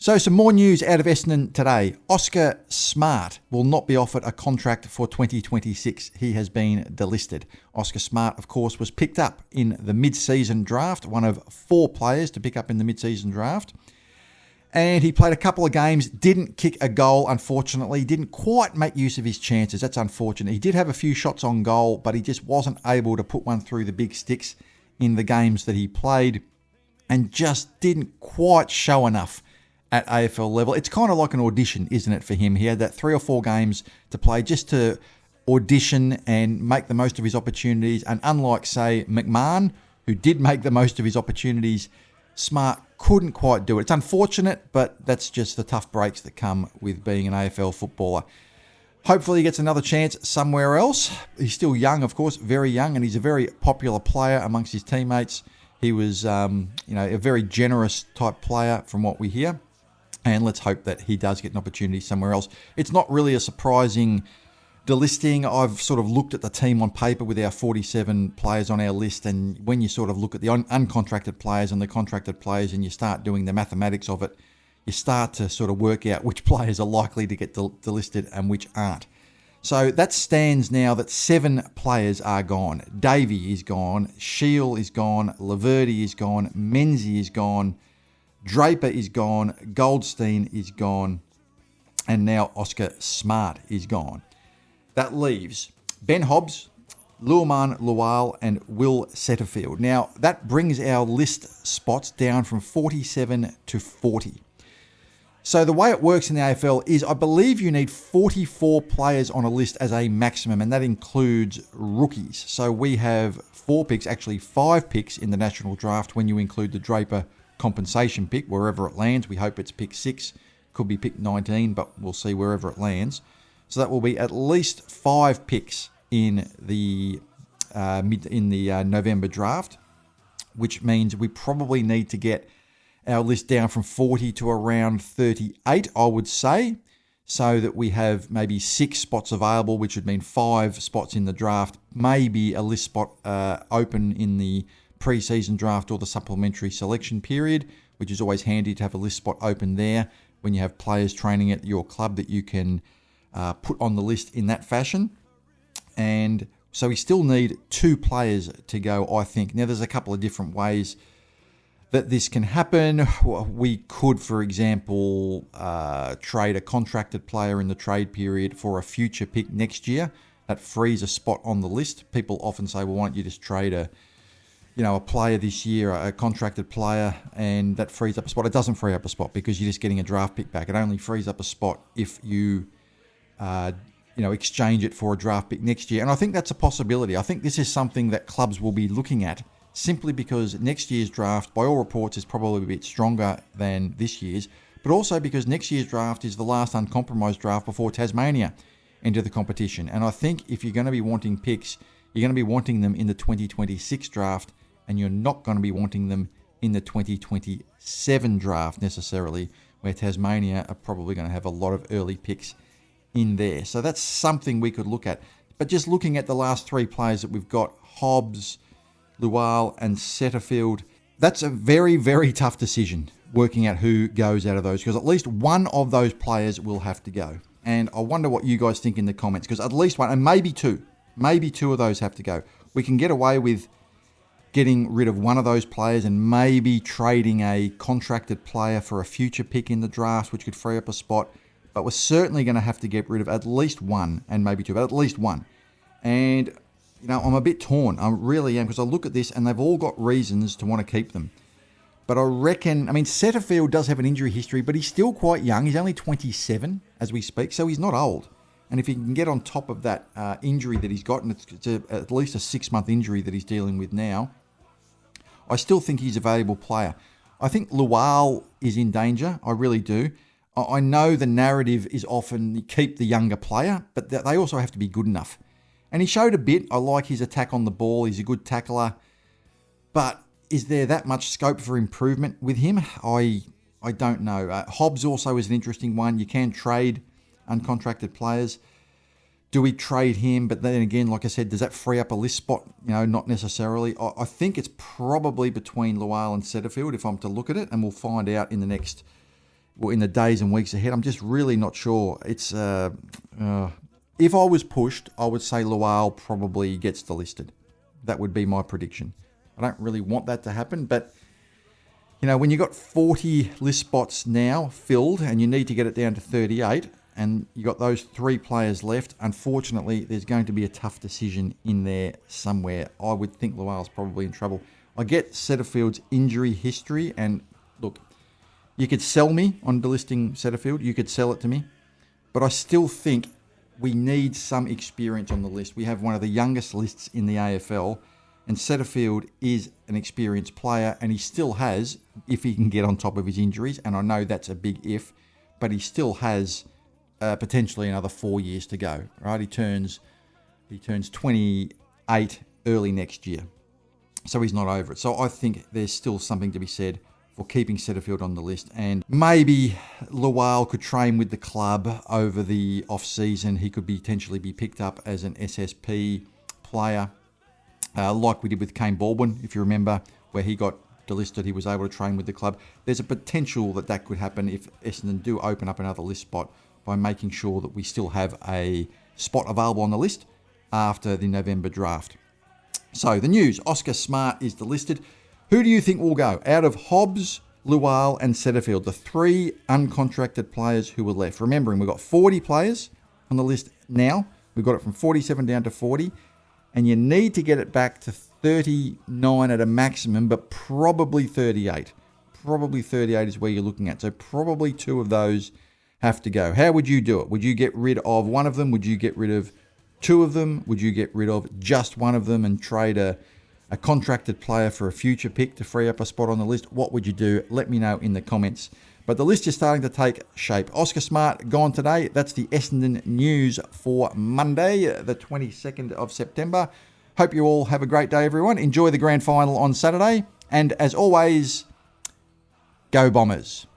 So some more news out of Essendon today. Oskar Smartt will not be offered a contract for 2026. He has been delisted. Oskar Smartt, of course, was picked up in the mid-season draft, one of 4 players to pick up in the mid-season draft. And he played a couple of games, didn't kick a goal, unfortunately. Didn't quite make use of his chances. That's unfortunate. He did have a few shots on goal, but he just wasn't able to put one through the big sticks in the games that he played and just didn't quite show enough at AFL level. It's kind of like an audition, isn't it, for him? He had that 3 or 4 games to play just to audition and make the most of his opportunities. And unlike, say, McMahon, who did make the most of his opportunities, Smart couldn't quite do it. It's unfortunate, but that's just the tough breaks that come with being an AFL footballer. Hopefully he gets another chance somewhere else. He's still young, of course, very young, and he's a very popular player amongst his teammates. He was, a very generous type player from what we hear. And let's hope that he does get an opportunity somewhere else. It's not really a surprising delisting. I've sort of looked at the team on paper with our 47 players on our list. And when you sort of look at the uncontracted players and the contracted players and you start doing the mathematics of it, you start to sort of work out which players are likely to get delisted and which aren't. So that stands now that 7 players are gone. Davey is gone. Shield is gone. Laverty is gone. Menzies is gone. Draper is gone, Goldstein is gone, and now Oskar Smartt is gone. That leaves Ben Hobbs, Luamon Lual, and Will Setterfield. Now, that brings our list spots down from 47 to 40. So the way it works in the AFL is I believe you need 44 players on a list as a maximum, and that includes rookies. So we have 4 picks, actually 5 picks in the national draft when you include the Draper compensation pick, wherever it lands. We hope it's pick 6, could be pick 19, but we'll see wherever it lands. So that will be at least 5 picks in the November draft, which means we probably need to get our list down from 40 to around 38, I would say, so that we have maybe 6 spots available, which would mean 5 spots in the draft, maybe a list spot open in the pre-season draft or the supplementary selection period, which is always handy to have a list spot open there when you have players training at your club that you can put on the list in that fashion. And so we still need 2 players to go, I think. Now, there's a couple of different ways that this can happen. We could, for example, trade a contracted player in the trade period for a future pick next year. That frees a spot on the list. People often say, well, why don't you just trade a player this year, a contracted player, and that frees up a spot. It doesn't free up a spot because you're just getting a draft pick back. It only frees up a spot if you, exchange it for a draft pick next year. And I think that's a possibility. I think this is something that clubs will be looking at simply because next year's draft, by all reports, is probably a bit stronger than this year's, but also because next year's draft is the last uncompromised draft before Tasmania enter the competition. And I think if you're going to be wanting picks, you're going to be wanting them in the 2026 draft, and you're not going to be wanting them in the 2027 draft necessarily, where Tasmania are probably going to have a lot of early picks in there. So that's something we could look at. But just looking at the last 3 players that we've got, Hobbs, Lual, and Setterfield, that's a very, very tough decision, working out who goes out of those, because at least one of those players will have to go. And I wonder what you guys think in the comments, because at least one, and maybe 2 of those have to go. We can get away with getting rid of one of those players and maybe trading a contracted player for a future pick in the draft, which could free up a spot. But we're certainly going to have to get rid of at least one, and maybe 2, but at least one. And, I'm a bit torn. I really am, because I look at this and they've all got reasons to want to keep them. But I reckon, Setterfield does have an injury history, but he's still quite young. He's only 27 as we speak, so he's not old. And if he can get on top of that injury that he's got, and it's at least a 6-month injury that he's dealing with now, I still think he's a valuable player. I think Lual is in danger. I really do. I know the narrative is often keep the younger player, but they also have to be good enough. And he showed a bit. I like his attack on the ball. He's a good tackler. But is there that much scope for improvement with him? I don't know. Hobbs also is an interesting one. You can trade uncontracted players. Do we trade him? But then again, like I said, does that free up a list spot? Not necessarily. I think it's probably between Lual and Setterfield if I'm to look at it, and we'll find out in the next in the days and weeks ahead. I'm just really not sure. It's if I was pushed, I would say Lual probably gets delisted. That would be my prediction. I don't really want that to happen, but when you've got 40 list spots now filled and you need to get it down to 38, and you got those 3 players left, unfortunately, there's going to be a tough decision in there somewhere. I would think Lual's probably in trouble. I get Setterfield's injury history, and look, you could sell me on delisting Setterfield. You could sell it to me. But I still think we need some experience on the list. We have one of the youngest lists in the AFL, and Setterfield is an experienced player, and he still has, if he can get on top of his injuries, and I know that's a big if, but he still has potentially another 4 years to go. Right? He turns 28 early next year. So he's not over it. So I think there's still something to be said for keeping Setterfield on the list. And maybe Lual could train with the club over the off-season. He could potentially be picked up as an SSP player, like we did with Kane Baldwin, if you remember, where he got delisted. He was able to train with the club. There's a potential that could happen if Essendon do open up another list spot by making sure that we still have a spot available on the list after the November draft. So the news, Oskar Smartt is delisted. Who do you think will go? Out of Hobbs, Lual and Setterfield, the 3 uncontracted players who were left. Remembering, we've got 40 players on the list now. We've got it from 47 down to 40. And you need to get it back to 39 at a maximum, but probably 38. Probably 38 is where you're looking at. So probably 2 of those have to go. How would you do it? Would you get rid of one of them? Would you get rid of 2 of them? Would you get rid of just one of them and trade a contracted player for a future pick to free up a spot on the list? What would you do? Let me know in the comments. But the list is starting to take shape. Oskar Smartt gone today. That's the Essendon news for Monday, the 22nd of September. Hope you all have a great day, everyone. Enjoy the grand final on Saturday. And as always, go Bombers.